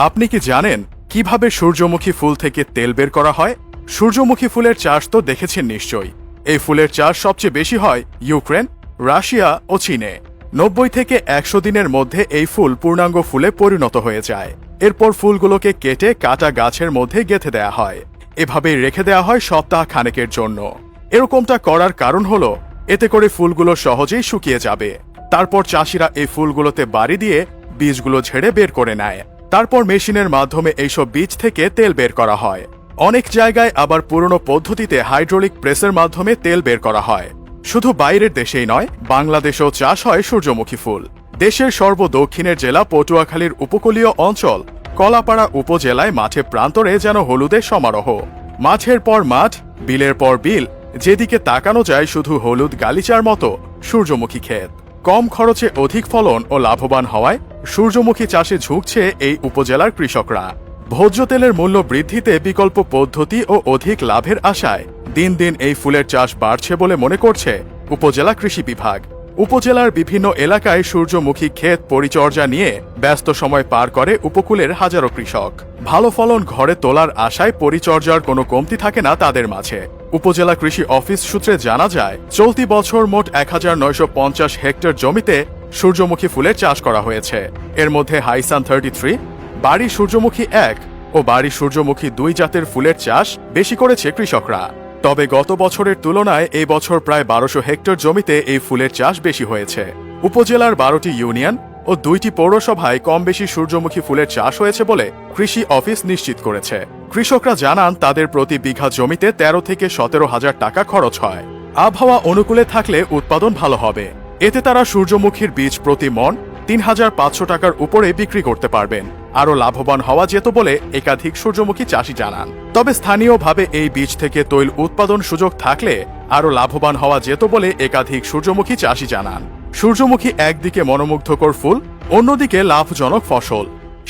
আপনি কি জানেন কিভাবে সূর্যমুখী ফুল থেকে তেল বের করা হয়? সূর্যমুখী ফুলের চাষ তো দেখেছেন নিশ্চয়ই। এই ফুলের চাষ সবচেয়ে বেশি হয় ইউক্রেন, রাশিয়া ও চীনে। 90 থেকে 100 দিনের মধ্যে এই ফুল পূর্ণাঙ্গ ফুলে পরিণত হয়ে যায়। এরপর ফুলগুলোকে কেটে কাটা গাছের মধ্যে গেঁথে দেয়া হয়। এভাবেই রেখে দেয়া হয় সপ্তাহ খানেকের জন্য। এরকমটা করার কারণ হলো এতে করে ফুলগুলো সহজেই শুকিয়ে যাবে। তারপর চাষিরা এই ফুলগুলোতে বাড়ি দিয়ে বীজগুলো ঝেড়ে বের করে নেয়। তারপর মেশিনের মাধ্যমে এইসব বীজ থেকে তেল বের করা হয়। অনেক জায়গায় আবার পুরনো পদ্ধতিতে হাইড্রোলিক প্রেসের মাধ্যমে তেল বের করা হয়। শুধু বাইরের দেশেই নয়, বাংলাদেশেও চাষ হয় সূর্যমুখী ফুল। দেশের সর্বদক্ষিণের জেলা পটুয়াখালীর উপকূলীয় অঞ্চল কলাপাড়া উপজেলায় মাঠে প্রান্তরে যেন হলুদের সমারোহ। মাঠের পর মাঠ, বিলের পর বিল, যেদিকে তাকানো যায় শুধু হলুদ গালিচার মতো সূর্যমুখী ক্ষেত। কম খরচে অধিক ফলন ও লাভবান হওয়ায় সূর্যমুখী চাষে ঝুঁকছে এই উপজেলার কৃষকরা। ভোজ্য তেলের মূল্য বৃদ্ধিতে বিকল্প পদ্ধতি ও অধিক লাভের আশায় দিন দিন এই ফুলের চাষ বাড়ছে বলে মনে করছে উপজেলা কৃষি বিভাগ। উপজেলার বিভিন্ন এলাকায় সূর্যমুখী ক্ষেত পরিচর্যা নিয়ে ব্যস্ত সময় পার করে উপকূলের হাজারো কৃষক। ভালো ফলন ঘরে তোলার আশায় পরিচর্যার কোনো কমতি থাকে না তাদের মাঝে। উপজেলা কৃষি অফিস সূত্রে জানা যায়, চলতি বছর মোট 1950 হেক্টর জমিতে সূর্যমুখী ফুলের চাষ করা হয়েছে। এর মধ্যে হাইসান 33, বাড়ি সূর্যমুখী 1 ও বাড়ি সূর্যমুখী 2 জাতের ফুলের চাষ বেশি করেছে কৃষকরা। তবে গত বছরের তুলনায় এই বছর প্রায় 1200 হেক্টর জমিতে এই ফুলের চাষ বেশি হয়েছে। উপজেলার 12টি ইউনিয়ন ও 2টি পৌরসভায় কম বেশি সূর্যমুখী ফুলের চাষ হয়েছে বলে কৃষি অফিস নিশ্চিত করেছে। কৃষকরা জানান তাদের প্রতি বিঘা জমিতে 13 থেকে 17 হাজার টাকা খরচ হয়। আবহাওয়া অনুকূলে থাকলে উৎপাদন ভালো হবে। এতে তারা সূর্যমুখীর বীজ প্রতি মণ 3500 টাকার উপরে বিক্রি করতে পারবেন। আরও লাভবান হওয়া যেত বলে একাধিক সূর্যমুখী চাষি জানান। তবে স্থানীয়ভাবে এই বীজ থেকে তৈল উৎপাদন সুযোগ থাকলে আরও লাভবান হওয়া যেত বলে একাধিক সূর্যমুখী চাষি জানান। সূর্যমুখী একদিকে মনোমুগ্ধকর ফুল, অন্যদিকে লাভজনক ফসল।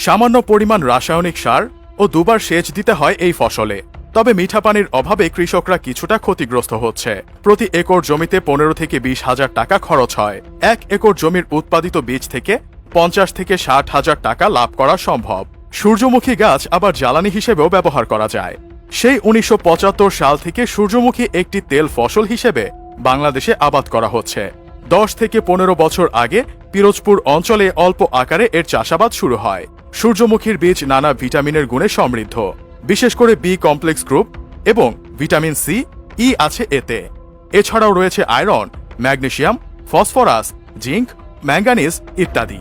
সামান্য পরিমাণ রাসায়নিক সার ও দুবার সেচ দিতে হয় এই ফসলে। তবে মিঠা পানির অভাবে কৃষকরা কিছুটা ক্ষতিগ্রস্ত হচ্ছে। প্রতি একর জমিতে 15 থেকে 20 হাজার টাকা খরচ হয়। 1 একর জমির উৎপাদিত বীজ থেকে 50 থেকে 60 হাজার টাকা লাভ করা সম্ভব। সূর্যমুখী গাছ আবার জ্বালানি হিসেবেও ব্যবহার করা যায়। সেই 1975 সাল থেকে সূর্যমুখী একটি তেল ফসল হিসেবে বাংলাদেশে আবাদ করা হচ্ছে। 10 থেকে 15 বছর আগে পিরোজপুর অঞ্চলে অল্প আকারে এর চাষাবাদ শুরু হয়। সূর্যমুখীর বীজ নানা ভিটামিনের গুণে সমৃদ্ধ, বিশেষ করে বি কমপ্লেক্স গ্রুপ এবং ভিটামিন সি, ই আছে এতে। এছাড়াও রয়েছে iron, magnesium, phosphorus, zinc, manganese ইত্যাদি।